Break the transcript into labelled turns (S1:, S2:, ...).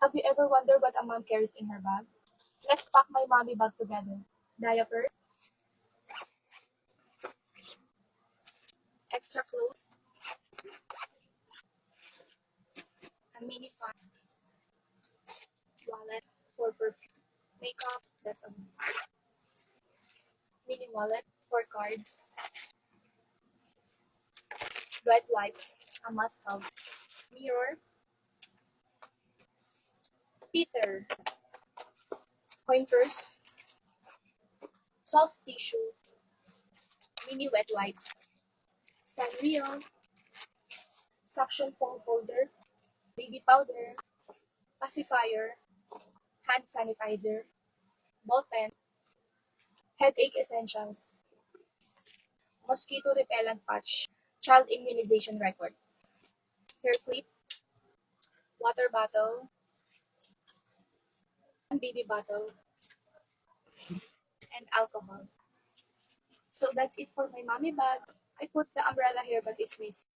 S1: Have you ever wondered what a mom carries in her bag? Let's pack my mommy bag together. Diapers, extra clothes, a mini fan, wallet for perfume, makeup, that's a mini wallet for cards, wet wipes, a must-have, mirror, Peter, coin purse, soft tissue, mini wet wipes, Sanrio, suction foam holder, baby powder, pacifier, hand sanitizer, ball pen, headache essentials, mosquito repellent patch, child immunization record, hair clip, water bottle, and baby bottle, and alcohol. So that's it for my mommy bag. I put the umbrella here but it's missing.